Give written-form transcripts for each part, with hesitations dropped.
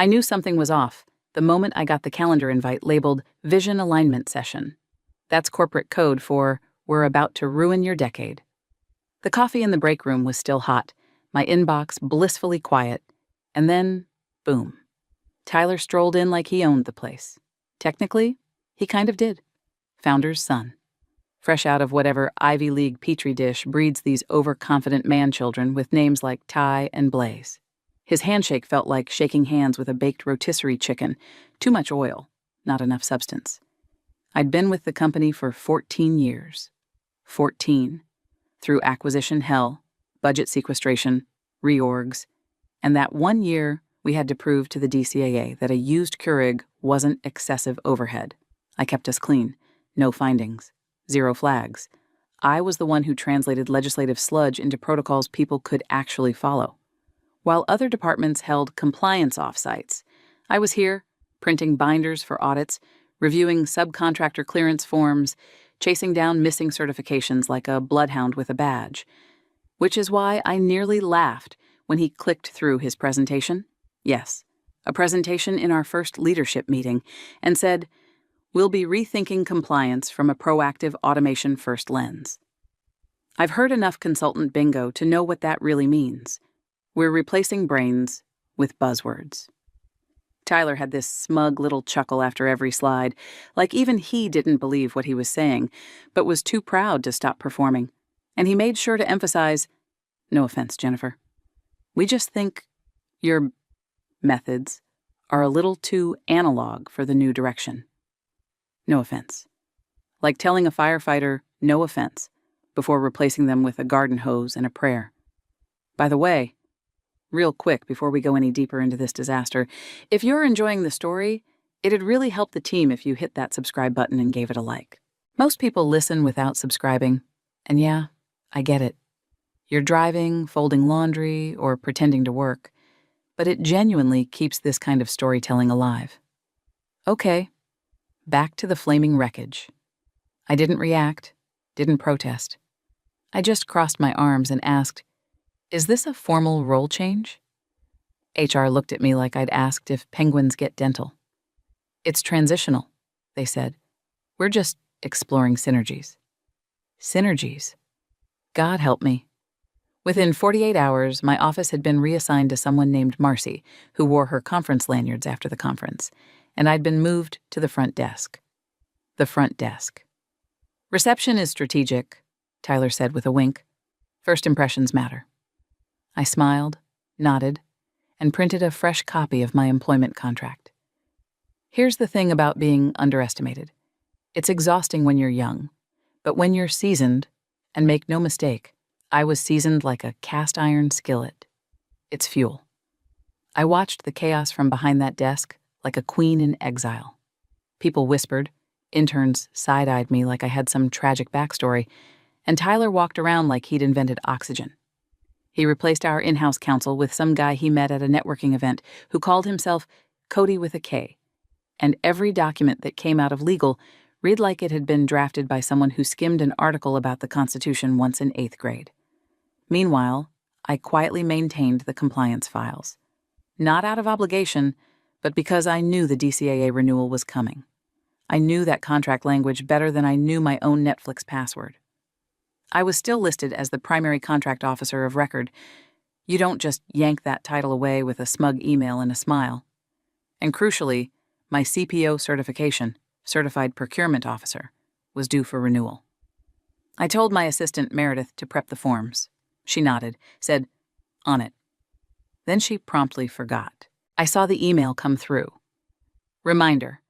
I knew something was off the moment I got the calendar invite labeled Vision Alignment Session. That's corporate code for "We're about to ruin your decade." The coffee in the break room was still hot, my inbox blissfully quiet, and then, boom. Tyler strolled in like he owned the place. Technically, he kind of did. Founder's son. Fresh out of whatever Ivy League petri dish breeds these overconfident man-children with names like Ty and Blaze. His handshake felt like shaking hands with a baked rotisserie chicken. Too much oil, not enough substance. I'd been with the company for 14 years. 14. Through acquisition hell, budget sequestration, reorgs, and that 1 year we had to prove to the DCAA that a used Keurig wasn't excessive overhead. I kept us clean. No findings. 0 flags. I was the one who translated legislative sludge into protocols people could actually follow. While other departments held compliance offsites, I was here, printing binders for audits, reviewing subcontractor clearance forms, chasing down missing certifications like a bloodhound with a badge. Which is why I nearly laughed when he clicked through his presentation. Yes, a presentation in our first leadership meeting, and said, "We'll be rethinking compliance from a proactive automation-first lens." I've heard enough consultant bingo to know what that really means. We're replacing brains with buzzwords. Tyler had this smug little chuckle after every slide, like even he didn't believe what he was saying, but was too proud to stop performing. And he made sure to emphasize, "No offense, Jennifer. We just think your methods are a little too analog for the new direction. No offense." Like telling a firefighter, "No offense," before replacing them with a garden hose and a prayer. By the way, real quick before we go any deeper into this disaster, if you're enjoying the story, it'd really help the team if you hit that subscribe button and gave it a like. Most people listen without subscribing, and yeah, I get it. You're driving, folding laundry, or pretending to work, but it genuinely keeps this kind of storytelling alive. Okay, back to the flaming wreckage. I didn't react, didn't protest. I just crossed my arms and asked, "Is this a formal role change?" HR looked at me like I'd asked if penguins get dental. "It's transitional," they said. "We're just exploring synergies." Synergies. God help me. Within 48 hours, my office had been reassigned to someone named Marcy, who wore her conference lanyards after the conference, and I'd been moved to the front desk. The front desk. "Reception is strategic," Tyler said with a wink. "First impressions matter." I smiled, nodded, and printed a fresh copy of my employment contract. Here's the thing about being underestimated. It's exhausting when you're young, but when you're seasoned, and make no mistake, I was seasoned like a cast iron skillet. It's fuel. I watched the chaos from behind that desk like a queen in exile. People whispered, interns side-eyed me like I had some tragic backstory, and Tyler walked around like he'd invented oxygen. He replaced our in-house counsel with some guy he met at a networking event who called himself Cody with a K, and every document that came out of legal read like it had been drafted by someone who skimmed an article about the Constitution once in 8th grade. Meanwhile, I quietly maintained the compliance files. Not out of obligation, but because I knew the DCAA renewal was coming. I knew that contract language better than I knew my own Netflix password. I was still listed as the primary contract officer of record. You don't just yank that title away with a smug email and a smile. And crucially, my CPO certification, Certified Procurement Officer, was due for renewal. I told my assistant Meredith to prep the forms. She nodded, said, "On it." Then she promptly forgot. I saw the email come through. Reminder,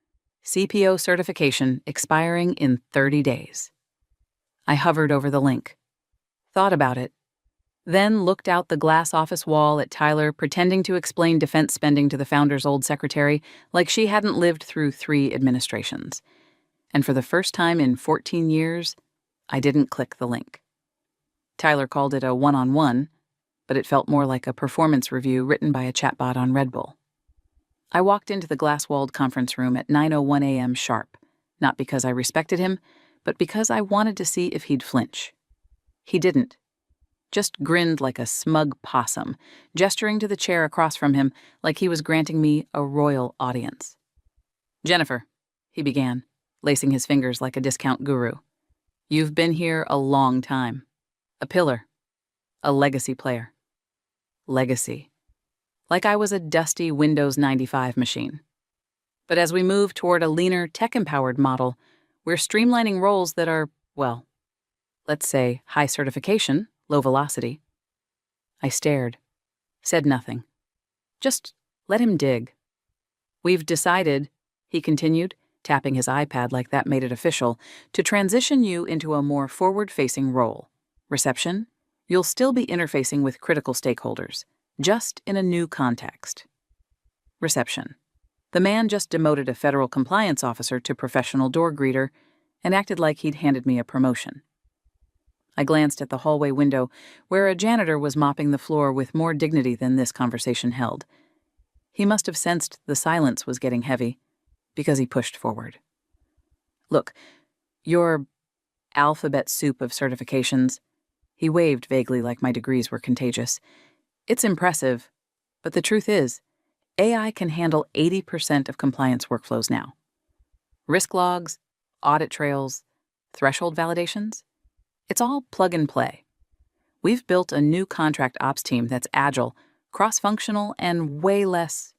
CPO certification expiring in 30 days. I hovered over the link, thought about it, then looked out the glass office wall at Tyler pretending to explain defense spending to the founder's old secretary like she hadn't lived through 3 administrations. And for the first time in 14 years, I didn't click the link. Tyler called it a one-on-one, but it felt more like a performance review written by a chatbot on Red Bull. I walked into the glass-walled conference room at 9:01 a.m. sharp, not because I respected him, but because I wanted to see if he'd flinch. He didn't. just grinned like a smug possum, gesturing to the chair across from him like he was granting me a royal audience. "Jennifer," he began, lacing his fingers like a discount guru, "you've been here a long time. A pillar. A legacy player." Legacy. Like I was a dusty Windows 95 machine. But as we move toward a leaner, tech-empowered model, we're streamlining roles that are, well, let's say high certification, low velocity. I stared, said nothing. Just let him dig. "We've decided," he continued, tapping his iPad like that made it official, "to transition you into a more forward-facing role. Reception, you'll still be interfacing with critical stakeholders, just in a new context." Reception. The man just demoted a federal compliance officer to professional door greeter and acted like he'd handed me a promotion. I glanced at the hallway window, where a janitor was mopping the floor with more dignity than this conversation held. He must have sensed the silence was getting heavy, because he pushed forward. "Look, your alphabet soup of certifications," he waved vaguely like my degrees were contagious. "It's impressive, but the truth is, AI can handle 80% of compliance workflows now. Risk logs, audit trails, threshold validations, it's all plug and play. We've built a new contract ops team that's agile, cross-functional, and way less,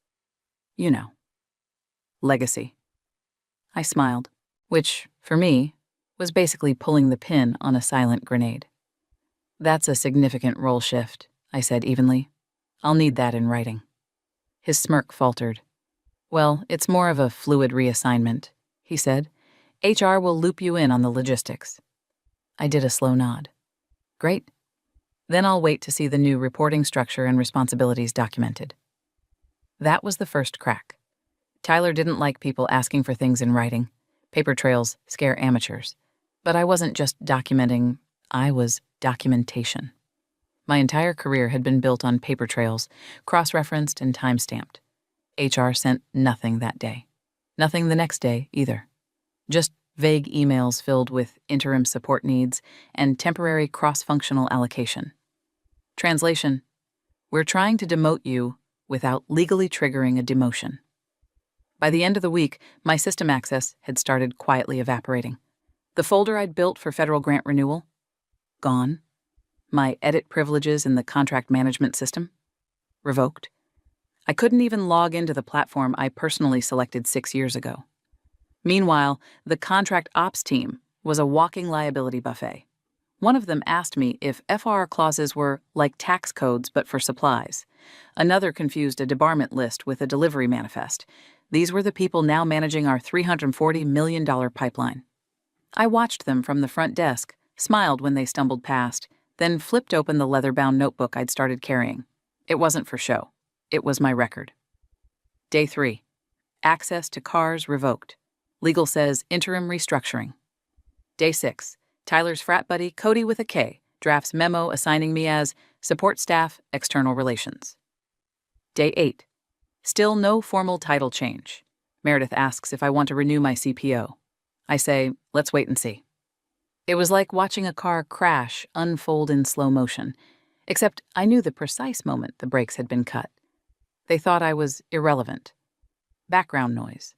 legacy." I smiled, which, for me, was basically pulling the pin on a silent grenade. "That's a significant role shift," I said evenly. "I'll need that in writing." His smirk faltered. "Well, it's more of a fluid reassignment," he said. "HR will loop you in on the logistics." I did a slow nod. "Great. Then I'll wait to see the new reporting structure and responsibilities documented." That was the first crack. Tyler didn't like people asking for things in writing. Paper trails scare amateurs. But I wasn't just documenting, I was documentation. My entire career had been built on paper trails, cross-referenced and time-stamped. HR sent nothing that day. Nothing the next day, either. Just vague emails filled with interim support needs and temporary cross-functional allocation. Translation: we're trying to demote you without legally triggering a demotion. By the end of the week, my system access had started quietly evaporating. The folder I'd built for federal grant renewal? Gone. My edit privileges in the contract management system? Revoked. I couldn't even log into the platform I personally selected 6 years ago. Meanwhile, the contract ops team was a walking liability buffet. One of them asked me if FR clauses were like tax codes but for supplies. Another confused a debarment list with a delivery manifest. These were the people now managing our $340 million pipeline. I watched them from the front desk, smiled when they stumbled past, then flipped open the leather-bound notebook I'd started carrying. It wasn't for show. It was my record. Day 3. Access to cars revoked. Legal says interim restructuring. Day 6. Tyler's frat buddy, Cody with a K, drafts memo assigning me as support staff, external relations. Day 8. Still no formal title change. Meredith asks if I want to renew my CPO. I say, let's wait and see. It was like watching a car crash unfold in slow motion, except I knew the precise moment the brakes had been cut. They thought I was irrelevant. Background noise.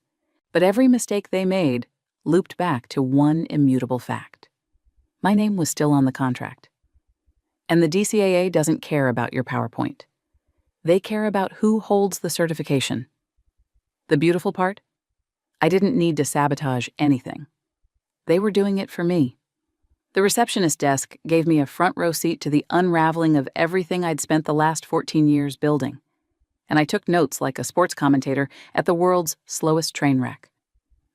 But every mistake they made looped back to one immutable fact. My name was still on the contract. And the DCAA doesn't care about your PowerPoint. They care about who holds the certification. The beautiful part? I didn't need to sabotage anything. They were doing it for me. The receptionist desk gave me a front row seat to the unraveling of everything I'd spent the last 14 years building. And I took notes like a sports commentator at the world's slowest train wreck.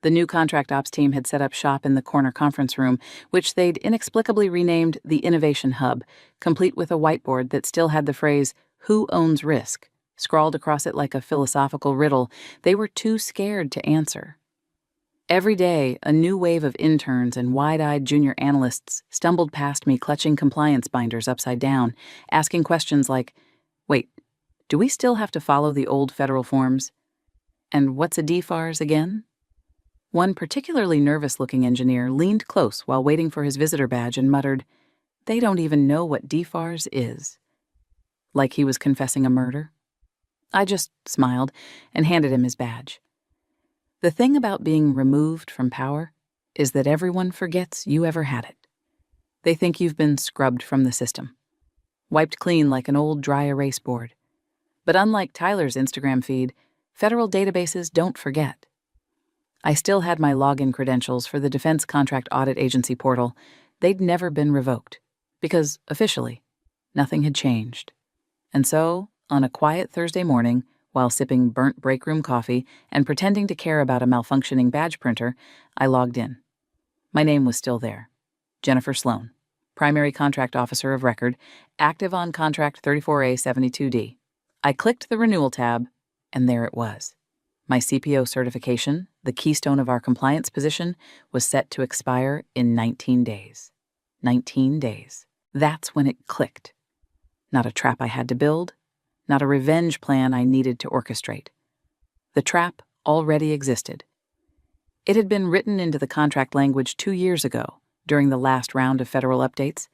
The new contract ops team had set up shop in the corner conference room, which they'd inexplicably renamed the Innovation Hub, complete with a whiteboard that still had the phrase, "Who owns risk?" scrawled across it like a philosophical riddle they were too scared to answer. Every day, a new wave of interns and wide-eyed junior analysts stumbled past me clutching compliance binders upside down, asking questions like, wait, do we still have to follow the old federal forms? And what's a DFARS again? One particularly nervous-looking engineer leaned close while waiting for his visitor badge and muttered, They don't even know what DFARS is. Like he was confessing a murder. I just smiled and handed him his badge. The thing about being removed from power is that everyone forgets you ever had it. They think you've been scrubbed from the system, wiped clean like an old dry erase board. But unlike Tyler's Instagram feed, federal databases don't forget. I still had my login credentials for the Defense Contract Audit Agency portal. They'd never been revoked, because, officially, nothing had changed. And so, on a quiet Thursday morning, while sipping burnt break room coffee and pretending to care about a malfunctioning badge printer, I logged in. My name was still there. Jennifer Sloan, Primary Contract Officer of Record, active on Contract 34A72D. I clicked the Renewal tab, and there it was. My CPO certification, the keystone of our compliance position, was set to expire in 19 days. 19 days. That's when it clicked. Not a trap I had to build, not a revenge plan I needed to orchestrate. The trap already existed. It had been written into the contract language 2 years ago, during the last round of federal updates.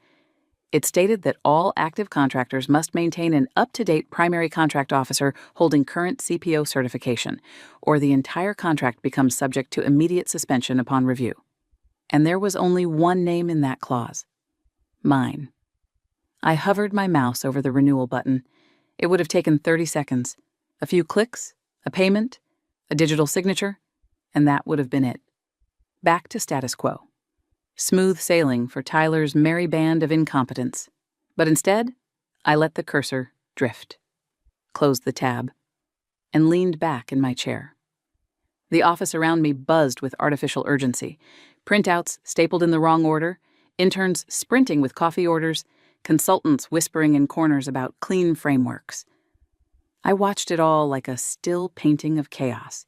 It stated that all active contractors must maintain an up-to-date primary contract officer holding current CPO certification, or the entire contract becomes subject to immediate suspension upon review. And there was only one name in that clause. Mine. I hovered my mouse over the renewal button. It would have taken 30 seconds. A few clicks, a payment, a digital signature, and that would have been it. Back to status quo. Smooth sailing for Tyler's merry band of incompetence. But instead, I let the cursor drift, closed the tab, and leaned back in my chair. The office around me buzzed with artificial urgency. Printouts stapled in the wrong order, interns sprinting with coffee orders, consultants whispering in corners about clean frameworks. I watched it all like a still painting of chaos.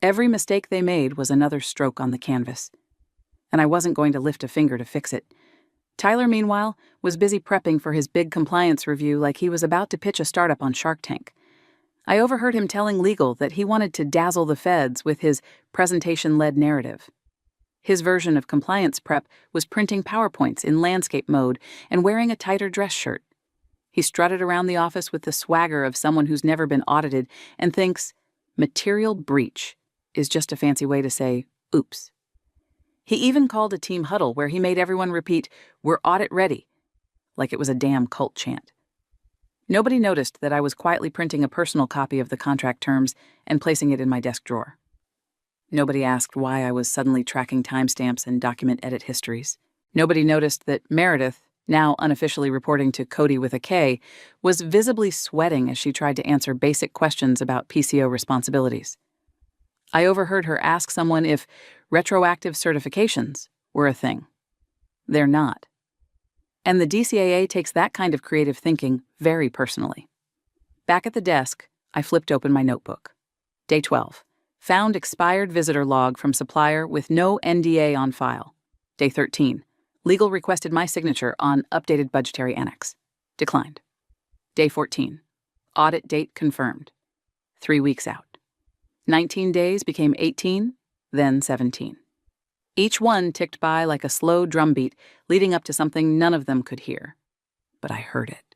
Every mistake they made was another stroke on the canvas. And I wasn't going to lift a finger to fix it. Tyler, meanwhile, was busy prepping for his big compliance review like he was about to pitch a startup on Shark Tank. I overheard him telling legal that he wanted to dazzle the feds with his presentation-led narrative. His version of compliance prep was printing PowerPoints in landscape mode and wearing a tighter dress shirt. He strutted around the office with the swagger of someone who's never been audited and thinks material breach is just a fancy way to say, oops. He even called a team huddle where he made everyone repeat, "We're audit ready," like it was a damn cult chant. Nobody noticed that I was quietly printing a personal copy of the contract terms and placing it in my desk drawer. Nobody asked why I was suddenly tracking timestamps and document edit histories. Nobody noticed that Meredith, now unofficially reporting to Cody with a K, was visibly sweating as she tried to answer basic questions about PCO responsibilities. I overheard her ask someone if retroactive certifications were a thing. They're not. And the DCAA takes that kind of creative thinking very personally. Back at the desk, I flipped open my notebook. Day 12. Found expired visitor log from supplier with no NDA on file. Day 13. Legal requested my signature on updated budgetary annex. Declined. Day 14. Audit date confirmed. 3 weeks out. 19 days became 18, then 17. Each one ticked by like a slow drumbeat, leading up to something none of them could hear. But I heard it.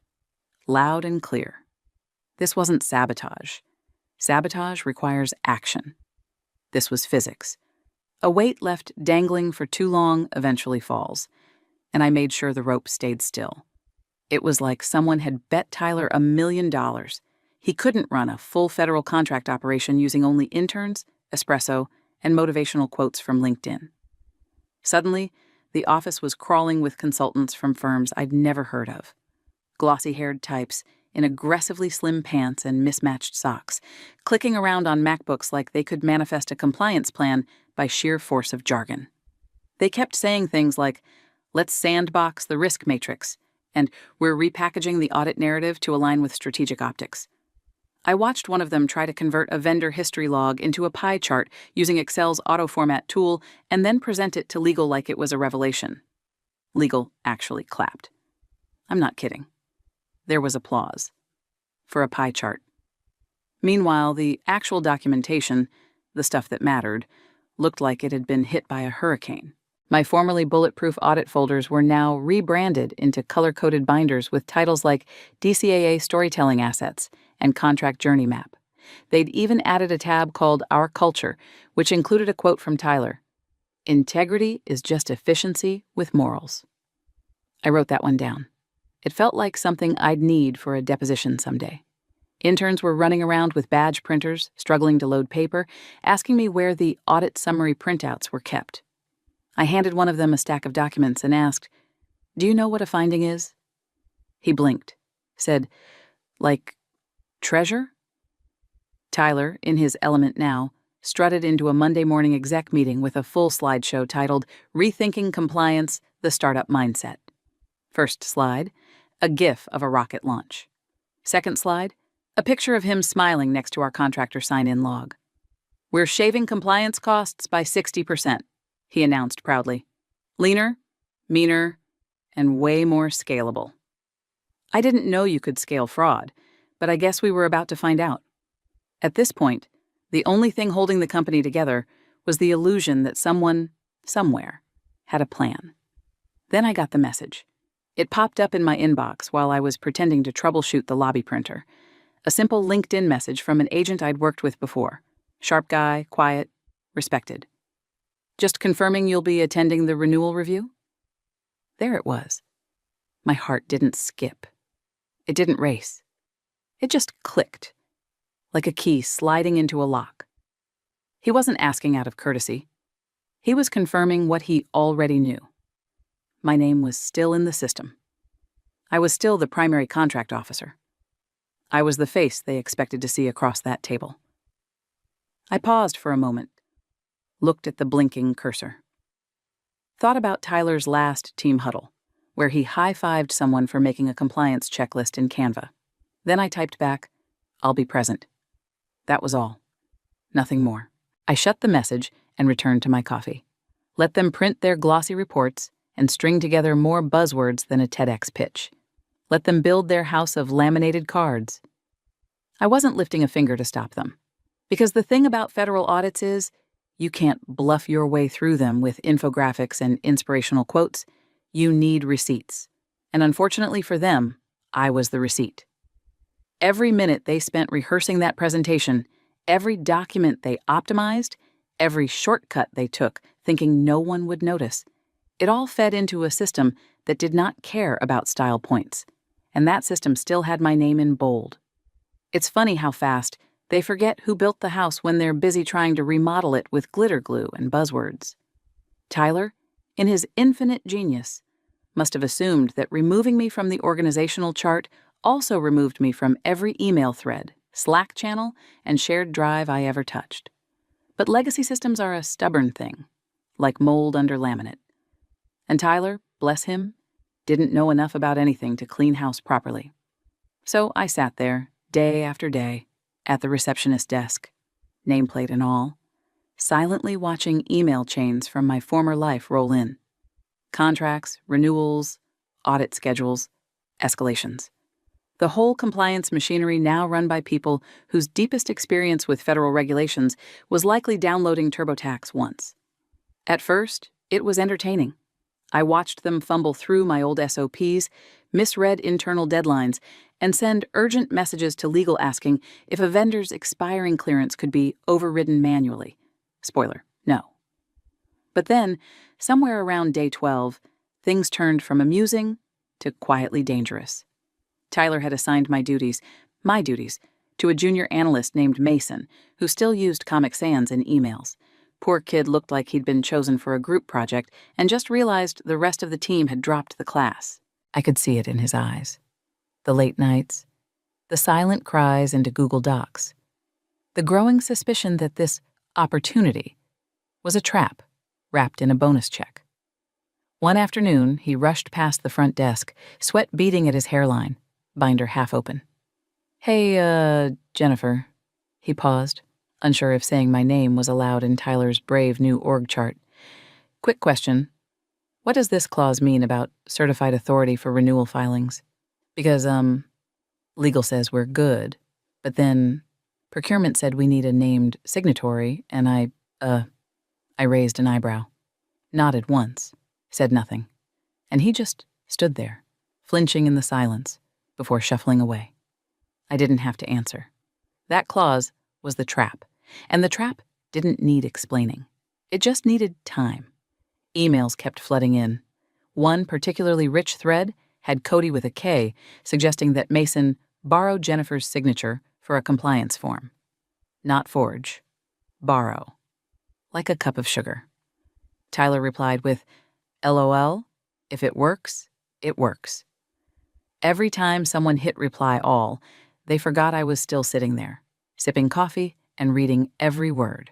Loud and clear. This wasn't sabotage. Sabotage requires action. This was physics. A weight left dangling for too long eventually falls, and I made sure the rope stayed still. It was like someone had bet Tyler $1 million. He couldn't run a full federal contract operation using only interns, espresso, and motivational quotes from LinkedIn. Suddenly, the office was crawling with consultants from firms I'd never heard of. Glossy-haired types in aggressively slim pants and mismatched socks, clicking around on MacBooks like they could manifest a compliance plan by sheer force of jargon. They kept saying things like, "Let's sandbox the risk matrix," and "We're repackaging the audit narrative to align with strategic optics." I watched one of them try to convert a vendor history log into a pie chart using Excel's auto-format tool and then present it to legal like it was a revelation. Legal actually clapped. I'm not kidding. There was applause. For a pie chart. Meanwhile, the actual documentation, the stuff that mattered, looked like it had been hit by a hurricane. My formerly bulletproof audit folders were now rebranded into color-coded binders with titles like DCAA Storytelling Assets and Contract Journey Map. They'd even added a tab called Our Culture, which included a quote from Tyler: "Integrity is just efficiency with morals." I wrote that one down. It felt like something I'd need for a deposition someday. Interns were running around with badge printers, struggling to load paper, asking me where the audit summary printouts were kept. I handed one of them a stack of documents and asked, "Do you know what a finding is?" He blinked, said, "Like treasure?" Tyler, in his element now, strutted into a Monday morning exec meeting with a full slideshow titled "Rethinking Compliance, the Startup Mindset." First slide, a GIF of a rocket launch. Second slide, a picture of him smiling next to our contractor sign-in log. "We're shaving compliance costs by 60%, he announced proudly. "Leaner, meaner, and way more scalable." I didn't know you could scale fraud, but I guess we were about to find out. At this point, the only thing holding the company together was the illusion that someone, somewhere, had a plan. Then I got the message. It popped up in my inbox while I was pretending to troubleshoot the lobby printer. A simple LinkedIn message from an agent I'd worked with before. Sharp guy, quiet, respected. "Just confirming you'll be attending the renewal review?" There it was. My heart didn't skip. It didn't race. It just clicked, like a key sliding into a lock. He wasn't asking out of courtesy. He was confirming what he already knew. My name was still in the system. I was still the primary contract officer. I was the face they expected to see across that table. I paused for a moment, looked at the blinking cursor. Thought about Tyler's last team huddle, where he high-fived someone for making a compliance checklist in Canva. Then I typed back, "I'll be present." That was all. Nothing more. I shut the message and returned to my coffee. Let them print their glossy reports and string together more buzzwords than a TEDx pitch. Let them build their house of laminated cards. I wasn't lifting a finger to stop them. Because the thing about federal audits is, you can't bluff your way through them with infographics and inspirational quotes. You need receipts. And unfortunately for them, I was the receipt. Every minute they spent rehearsing that presentation, every document they optimized, every shortcut they took, thinking no one would notice, it all fed into a system that did not care about style points. And that system still had my name in bold. It's funny how fast they forget who built the house when they're busy trying to remodel it with glitter glue and buzzwords. Tyler, in his infinite genius, must have assumed that removing me from the organizational chart also removed me from every email thread, Slack channel, and shared drive I ever touched. But legacy systems are a stubborn thing, like mold under laminate. And Tyler, bless him, didn't know enough about anything to clean house properly. So I sat there, day after day, at the receptionist desk, nameplate and all, silently watching email chains from my former life roll in. Contracts, renewals, audit schedules, escalations. The whole compliance machinery now run by people whose deepest experience with federal regulations was likely downloading TurboTax once. At first, it was entertaining. I watched them fumble through my old SOPs, misread internal deadlines, and send urgent messages to legal asking if a vendor's expiring clearance could be overridden manually. Spoiler, no. But then, somewhere around day 12, things turned from amusing to quietly dangerous. Tyler had assigned my duties, to a junior analyst named Mason, who still used Comic Sans in emails. Poor kid looked like he'd been chosen for a group project and just realized the rest of the team had dropped the class. I could see it in his eyes. The late nights, the silent cries into Google Docs, the growing suspicion that this opportunity was a trap wrapped in a bonus check. One afternoon, he rushed past the front desk, sweat beading at his hairline, binder half open. "Hey, Jennifer." He paused, unsure if saying my name was allowed in Tyler's brave new org chart. "Quick question. What does this clause mean about certified authority for renewal filings? Because, legal says we're good, but then procurement said we need a named signatory, and I raised an eyebrow. nodded once, said nothing, and he just stood there, flinching in the silence, before shuffling away. I didn't have to answer. That clause was the trap, and the trap didn't need explaining. It just needed time. Emails kept flooding in. One particularly rich thread had Cody with a K, suggesting that Mason borrow Jennifer's signature for a compliance form. Not forge. Borrow. Like a cup of sugar. Tyler replied with, LOL, if it works, it works. Every time someone hit reply all, they forgot I was still sitting there, sipping coffee and reading every word.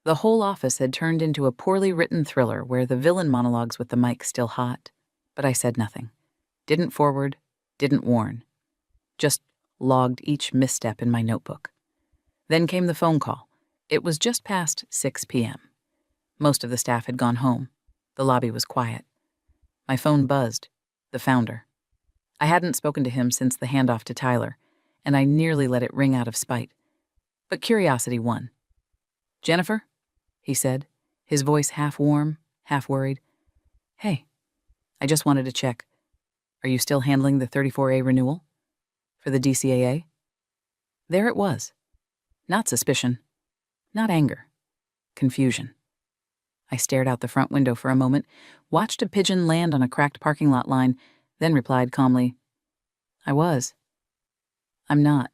The whole office had turned into a poorly written thriller where the villain monologues with the mic still hot, but I said nothing. Didn't forward, didn't warn. Just logged each misstep in my notebook. Then came the phone call. It was just past 6 p.m. Most of the staff had gone home. The lobby was quiet. My phone buzzed. The founder. I hadn't spoken to him since the handoff to Tyler, and I nearly let it ring out of spite. But curiosity won. Jennifer? He said, his voice half warm, half worried. Hey, I just wanted to check. Are you still handling the 34A renewal? For the DCAA? There it was. Not suspicion. Not anger. Confusion. I stared out the front window for a moment, watched a pigeon land on a cracked parking lot line, then replied calmly, I was. I'm not.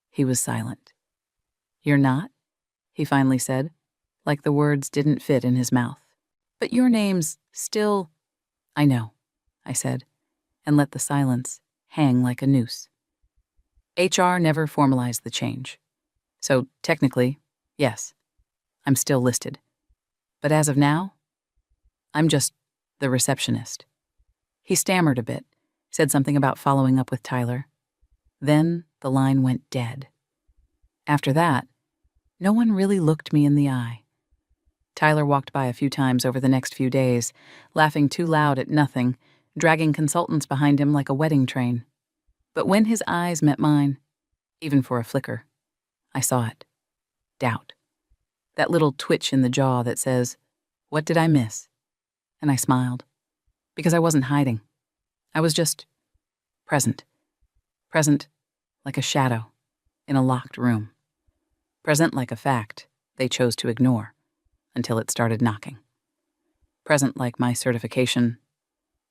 He was silent. You're not? He finally said, like the words didn't fit in his mouth. But your name's still... I know, I said, and let the silence hang like a noose. HR never formalized the change. So technically, yes, I'm still listed. But as of now, I'm just the receptionist. He stammered a bit, said something about following up with Tyler. Then the line went dead. After that, no one really looked me in the eye. Tyler walked by a few times over the next few days, laughing too loud at nothing, dragging consultants behind him like a wedding train. But when his eyes met mine, even for a flicker, I saw it. Doubt. That little twitch in the jaw that says, what did I miss? And I smiled. Because I wasn't hiding. I was just present. Present like a shadow in a locked room. Present like a fact they chose to ignore until it started knocking. Present like my certification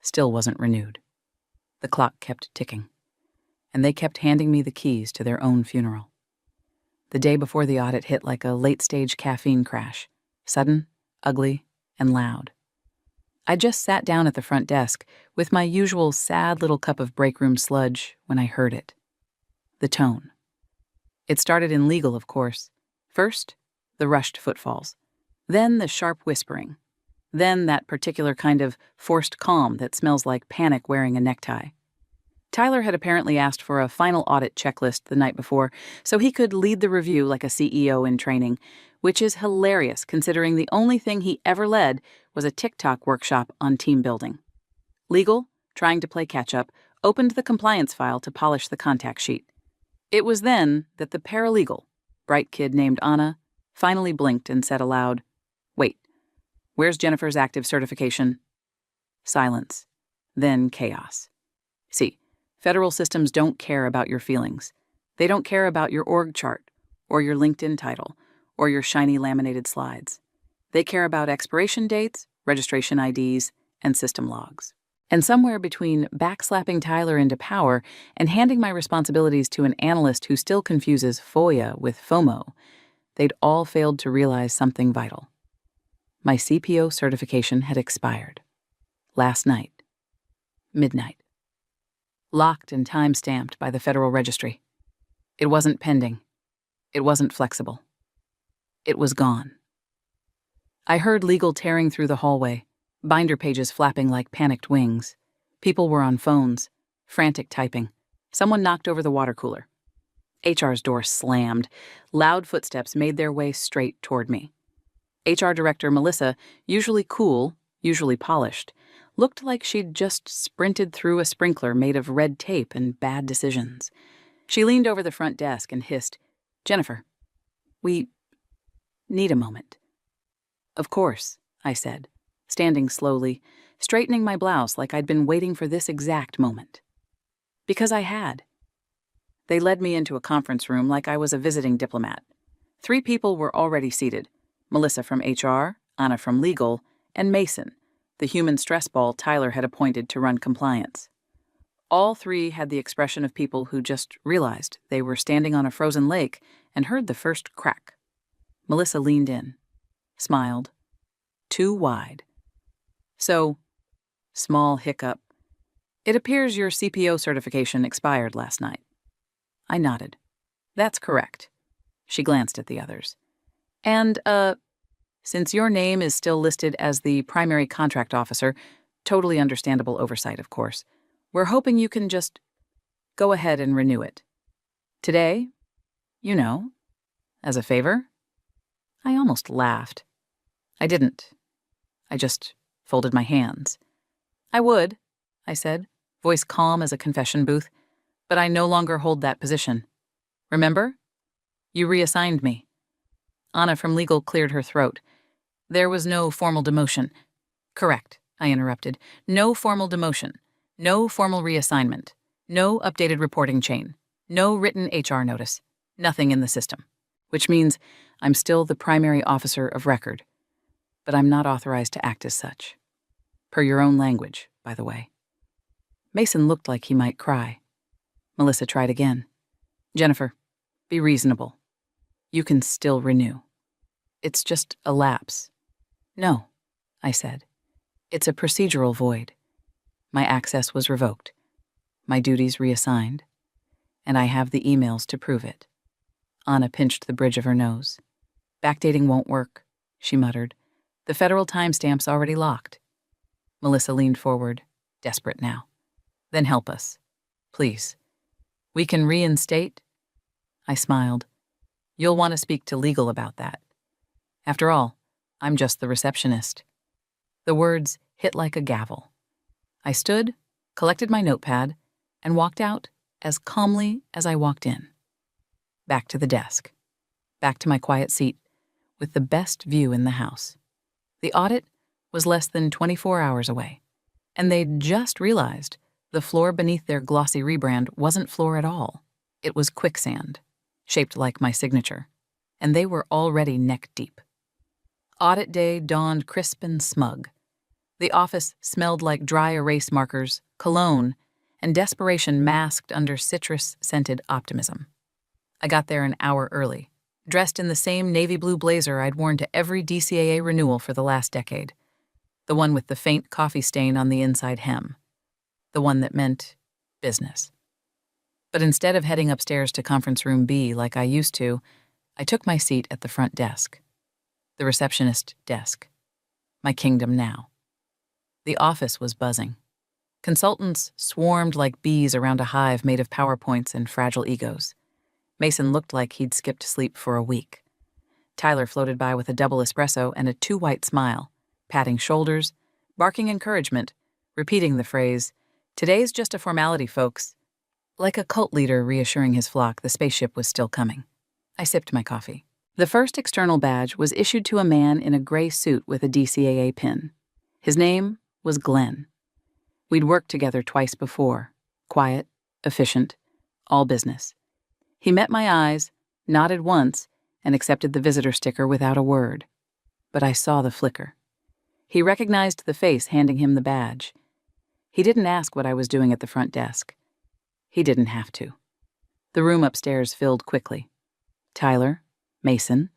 still wasn't renewed. The clock kept ticking, and they kept handing me the keys to their own funeral. The day before the audit hit like a late-stage caffeine crash, sudden, ugly, and loud. I just sat down at the front desk with my usual sad little cup of break room sludge when I heard it. The tone. It started in legal, of course. First, the rushed footfalls. Then the sharp whispering. Then that particular kind of forced calm that smells like panic wearing a necktie. Tyler had apparently asked for a final audit checklist the night before so he could lead the review like a CEO in training, which is hilarious considering the only thing he ever led was a TikTok workshop on team building. Legal, trying to play catch-up, opened the compliance file to polish the contact sheet. It was then that the paralegal, bright kid named Anna, finally blinked and said aloud, Wait, where's Jennifer's active certification? Silence. Then chaos. See, federal systems don't care about your feelings. They don't care about your org chart, or your LinkedIn title, or your shiny laminated slides. They care about expiration dates, registration IDs, and system logs. And somewhere between backslapping Tyler into power and handing my responsibilities to an analyst who still confuses FOIA with FOMO, they'd all failed to realize something vital. My CPO certification had expired. Last night. Midnight. Locked and time-stamped by the Federal Registry. It wasn't pending. It wasn't flexible. It was gone. I heard legal tearing through the hallway, binder pages flapping like panicked wings. People were on phones, frantic typing. Someone knocked over the water cooler. HR's door slammed. Loud footsteps made their way straight toward me. HR Director Melissa, usually cool, usually polished, looked like she'd just sprinted through a sprinkler made of red tape and bad decisions. She leaned over the front desk and hissed, Jennifer, we need a moment. Of course, I said, standing slowly, straightening my blouse like I'd been waiting for this exact moment. Because I had. They led me into a conference room like I was a visiting diplomat. 3 people were already seated: Melissa from HR, Anna from legal, and Mason, the human stress ball Tyler had appointed to run compliance. All 3 had the expression of people who just realized they were standing on a frozen lake and heard the first crack. Melissa leaned in, smiled, too wide. So, small hiccup. It appears your CPO certification expired last night. I nodded. That's correct. She glanced at the others. And, since your name is still listed as the primary contract officer, totally understandable oversight, of course, we're hoping you can just go ahead and renew it. Today, as a favor. I almost laughed. I didn't. I just folded my hands. I would, I said, voice calm as a confession booth, but I no longer hold that position. Remember? You reassigned me. Anna from legal cleared her throat. There was no formal demotion. Correct, I interrupted. No formal demotion. No formal reassignment. No updated reporting chain. No written HR notice. Nothing in the system. Which means I'm still the primary officer of record. But I'm not authorized to act as such. Per your own language, by the way. Mason looked like he might cry. Melissa tried again. Jennifer, be reasonable. You can still renew. It's just a lapse. No, I said. It's a procedural void. My access was revoked. My duties reassigned. And I have the emails to prove it. Anna pinched the bridge of her nose. Backdating won't work, she muttered. The federal timestamp's already locked. Melissa leaned forward, desperate now. Then help us. Please. We can reinstate? I smiled. You'll want to speak to legal about that. After all, I'm just the receptionist. The words hit like a gavel. I stood, collected my notepad, and walked out as calmly as I walked in. Back to the desk. Back to my quiet seat, with the best view in the house. The audit was less than 24 hours away, and they'd just realized the floor beneath their glossy rebrand wasn't floor at all. It was quicksand, shaped like my signature, and they were already neck-deep. Audit day dawned crisp and smug. The office smelled like dry erase markers, cologne, and desperation masked under citrus-scented optimism. I got there an hour early, dressed in the same navy blue blazer I'd worn to every DCAA renewal for the last decade, the one with the faint coffee stain on the inside hem, the one that meant business. But instead of heading upstairs to conference room B like I used to, I took my seat at the front desk, the receptionist desk, my kingdom now. The office was buzzing. Consultants swarmed like bees around a hive made of PowerPoints and fragile egos. Mason looked like he'd skipped sleep for a week. Tyler floated by with a double espresso and a too-white smile, patting shoulders, barking encouragement, repeating the phrase, "Today's just a formality, folks," like a cult leader reassuring his flock the spaceship was still coming. I sipped my coffee. The first external badge was issued to a man in a gray suit with a DCAA pin. His name was Glenn. We'd worked together twice before, quiet, efficient, all business. He met my eyes, nodded once, and accepted the visitor sticker without a word. But I saw the flicker. He recognized the face handing him the badge. He didn't ask what I was doing at the front desk. He didn't have to. The room upstairs filled quickly. Tyler, Mason,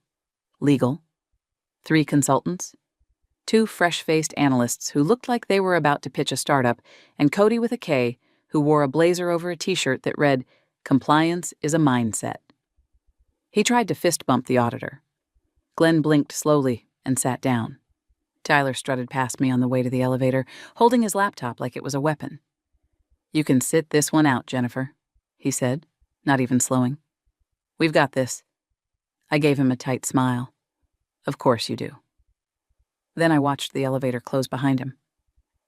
legal, 3 consultants, 2 fresh-faced analysts who looked like they were about to pitch a startup, and Cody with a K, who wore a blazer over a t-shirt that read, "Compliance is a mindset." He tried to fist bump the auditor. Glenn blinked slowly and sat down. Tyler strutted past me on the way to the elevator, holding his laptop like it was a weapon. "You can sit this one out, Jennifer," he said, not even slowing. "We've got this." I gave him a tight smile. "Of course you do." Then I watched the elevator close behind him.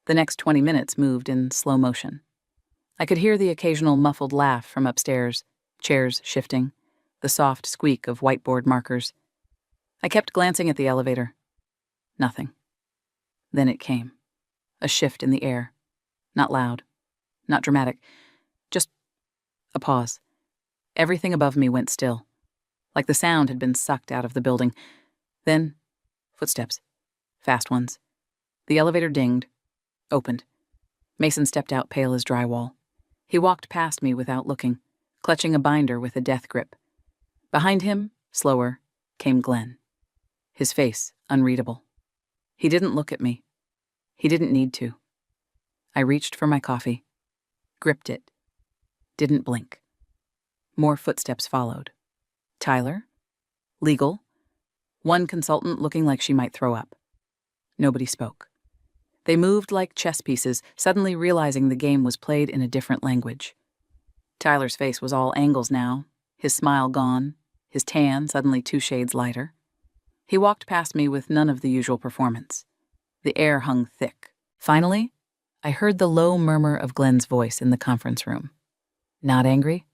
The next 20 minutes moved in slow motion. I could hear the occasional muffled laugh from upstairs, chairs shifting, the soft squeak of whiteboard markers. I kept glancing at the elevator. Nothing. Then it came. A shift in the air. Not loud. Not dramatic. Just a pause. Everything above me went still, like the sound had been sucked out of the building. Then, footsteps. Fast ones. The elevator dinged. Opened. Mason stepped out pale as drywall. He walked past me without looking, clutching a binder with a death grip. Behind him, slower, came Glenn. His face unreadable. He didn't look at me. He didn't need to. I reached for my coffee, gripped it, didn't blink. More footsteps followed. Tyler? Legal? One consultant looking like she might throw up. Nobody spoke. They moved like chess pieces, suddenly realizing the game was played in a different language. Tyler's face was all angles now, his smile gone, his tan suddenly 2 shades lighter. He walked past me with none of the usual performance. The air hung thick. Finally, I heard the low murmur of Glenn's voice in the conference room. Not angry,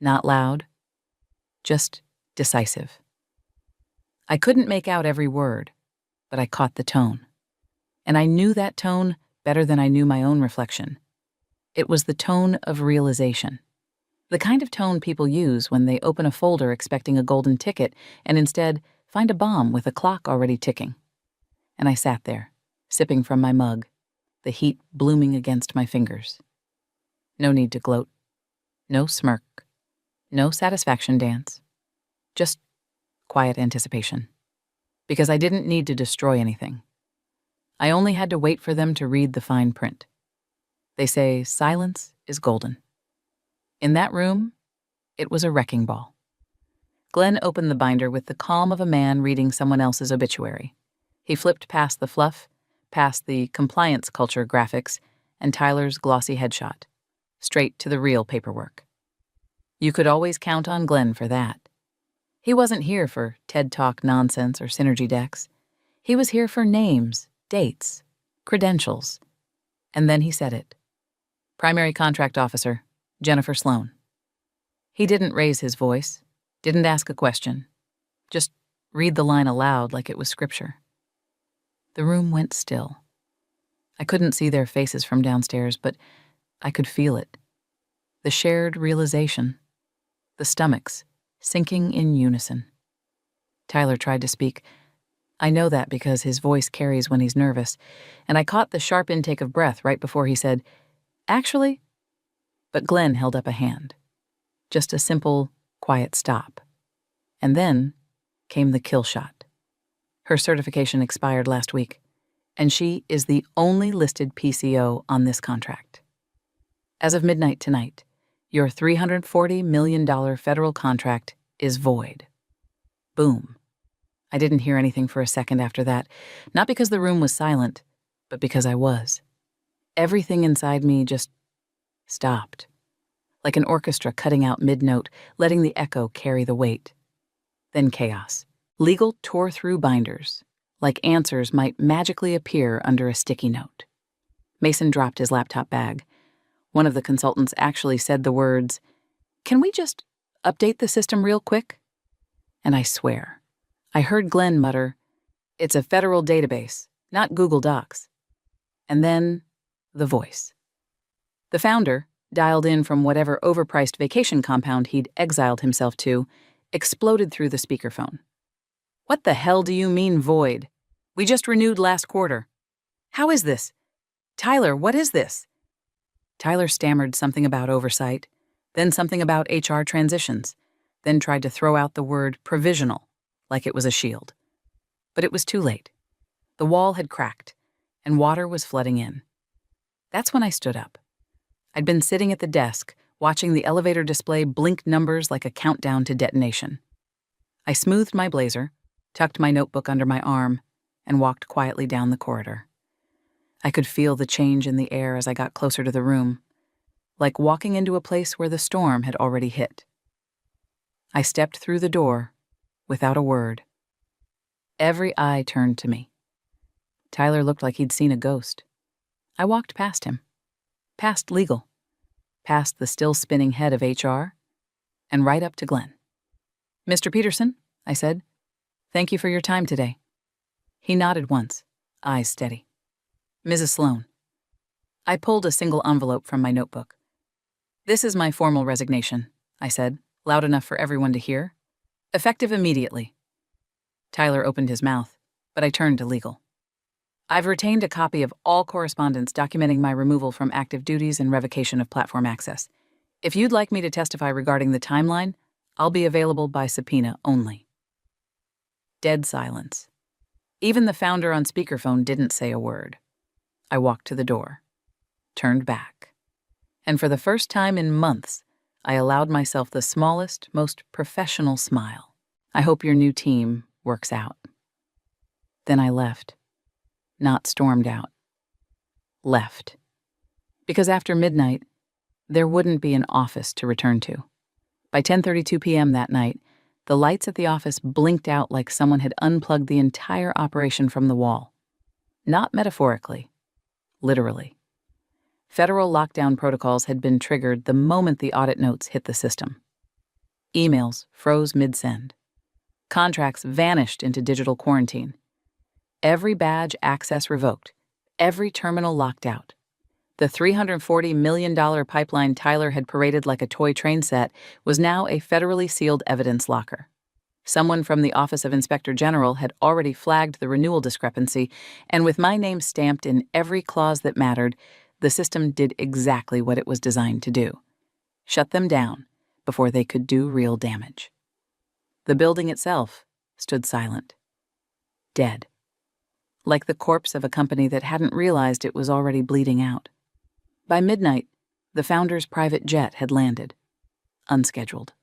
not loud, just decisive. I couldn't make out every word, but I caught the tone. And I knew that tone better than I knew my own reflection. It was the tone of realization. The kind of tone people use when they open a folder expecting a golden ticket and instead find a bomb with a clock already ticking. And I sat there, sipping from my mug, the heat blooming against my fingers. No need to gloat. No smirk. No satisfaction dance. Just quiet anticipation. Because I didn't need to destroy anything. I only had to wait for them to read the fine print. They say silence is golden. In that room, it was a wrecking ball. Glenn opened the binder with the calm of a man reading someone else's obituary. He flipped past the fluff, past the compliance culture graphics, and Tyler's glossy headshot, straight to the real paperwork. You could always count on Glenn for that. He wasn't here for TED Talk nonsense or synergy decks. He was here for names, dates, credentials. And then he said it. Primary Contract Officer, Jennifer Sloan. He didn't raise his voice, didn't ask a question, just read the line aloud like it was scripture. The room went still. I couldn't see their faces from downstairs, but I could feel it. The shared realization. The stomachs sinking in unison. Tyler tried to speak. I know that because his voice carries when he's nervous, and I caught the sharp intake of breath right before he said, "Actually?" But Glenn held up a hand. Just a simple, quiet stop. And then came the kill shot. Her certification expired last week, and she is the only listed PCO on this contract. As of midnight tonight, your $340 million federal contract is void. Boom. I didn't hear anything for a second after that, not because the room was silent, but because I was. Everything inside me just stopped, like an orchestra cutting out mid-note, letting the echo carry the weight. Then chaos. Legal tore through binders, like answers might magically appear under a sticky note. Mason dropped his laptop bag. One of the consultants actually said the words, "Can we just update the system real quick?" And I swear, I heard Glenn mutter, "It's a federal database, not Google Docs." And then, the voice. The founder, dialed in from whatever overpriced vacation compound he'd exiled himself to, exploded through the speakerphone. "What the hell do you mean void? We just renewed last quarter. How is this? Tyler, what is this?" Tyler stammered something about oversight, then something about HR transitions, then tried to throw out the word provisional, like it was a shield. But it was too late. The wall had cracked, and water was flooding in. That's when I stood up. I'd been sitting at the desk, watching the elevator display blink numbers like a countdown to detonation. I smoothed my blazer, tucked my notebook under my arm, and walked quietly down the corridor. I could feel the change in the air as I got closer to the room, like walking into a place where the storm had already hit. I stepped through the door without a word. Every eye turned to me. Tyler looked like he'd seen a ghost. I walked past him, past legal, past the still spinning head of HR, and right up to Glenn. "Mr. Peterson," I said, "thank you for your time today." He nodded once, eyes steady. Mrs. Sloan. I pulled a single envelope from my notebook. This is my formal resignation, I said, loud enough for everyone to hear. Effective immediately. Tyler opened his mouth, but I turned to legal. I've retained a copy of all correspondence documenting my removal from active duties and revocation of platform access. If you'd like me to testify regarding the timeline, I'll be available by subpoena only. Dead silence. Even the founder on speakerphone didn't say a word. I walked to the door, turned back, and for the first time in months, I allowed myself the smallest, most professional smile. I hope your new team works out. Then I left. Not stormed out. Left. Because after midnight, there wouldn't be an office to return to. By 10:32 p.m. that night, the lights at the office blinked out like someone had unplugged the entire operation from the wall. Not metaphorically, literally. Federal lockdown protocols had been triggered the moment the audit notes hit the system. Emails froze mid-send. Contracts vanished into digital quarantine. Every badge access revoked. Every terminal locked out. The $340 million pipeline Tyler had paraded like a toy train set was now a federally sealed evidence locker. Someone from the Office of Inspector General had already flagged the renewal discrepancy, and with my name stamped in every clause that mattered, the system did exactly what it was designed to do: shut them down before they could do real damage. The building itself stood silent. Dead. Like the corpse of a company that hadn't realized it was already bleeding out. By midnight, the founder's private jet had landed, unscheduled.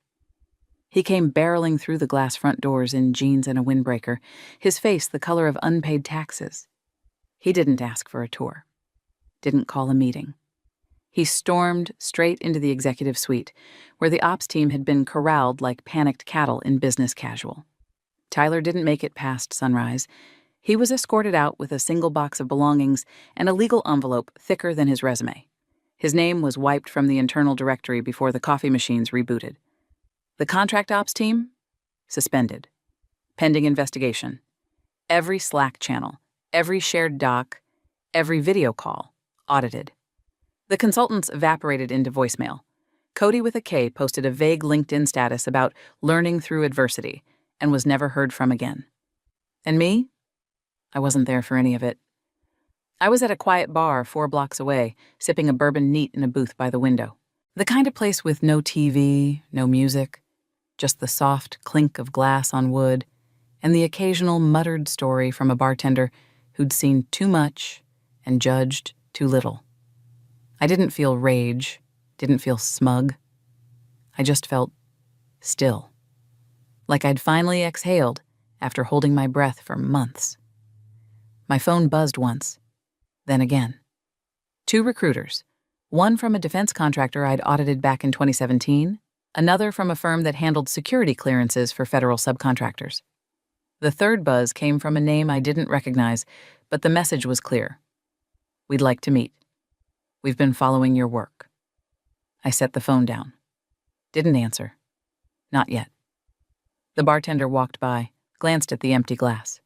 He came barreling through the glass front doors in jeans and a windbreaker, his face the color of unpaid taxes. He didn't ask for a tour, didn't call a meeting. He stormed straight into the executive suite, where the ops team had been corralled like panicked cattle in business casual. Tyler didn't make it past sunrise. He was escorted out with a single box of belongings and a legal envelope thicker than his resume. His name was wiped from the internal directory before the coffee machines rebooted. The contract ops team? Suspended. Pending investigation. Every Slack channel, every shared doc, every video call, audited. The consultants evaporated into voicemail. Cody with a K posted a vague LinkedIn status about learning through adversity and was never heard from again. And me? I wasn't there for any of it. I was at a quiet bar 4 blocks away, sipping a bourbon neat in a booth by the window. The kind of place with no TV, no music, just the soft clink of glass on wood, and the occasional muttered story from a bartender who'd seen too much and judged too little. I didn't feel rage, didn't feel smug. I just felt still. Like I'd finally exhaled after holding my breath for months. My phone buzzed once, then again. 2 recruiters, one from a defense contractor I'd audited back in 2017, another from a firm that handled security clearances for federal subcontractors. The third buzz came from a name I didn't recognize, but the message was clear. We'd like to meet. We've been following your work. I set the phone down. Didn't answer. Not yet. The bartender walked by, glanced at the empty glass.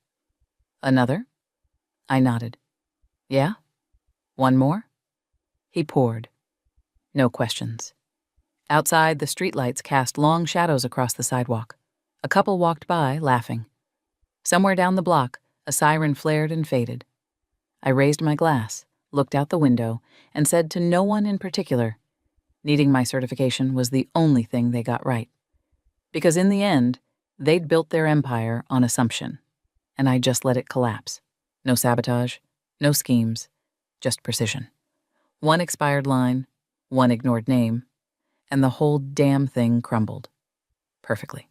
Another? I nodded. Yeah? One more? He poured. No questions. Outside, the streetlights cast long shadows across the sidewalk. A couple walked by, laughing. Somewhere down the block, a siren flared and faded. I raised my glass, looked out the window, and said to no one in particular, needing my certification was the only thing they got right. Because in the end, they'd built their empire on assumption, and I just let it collapse. No sabotage, no schemes, just precision. One expired line, one ignored name, and the whole damn thing crumbled. Perfectly.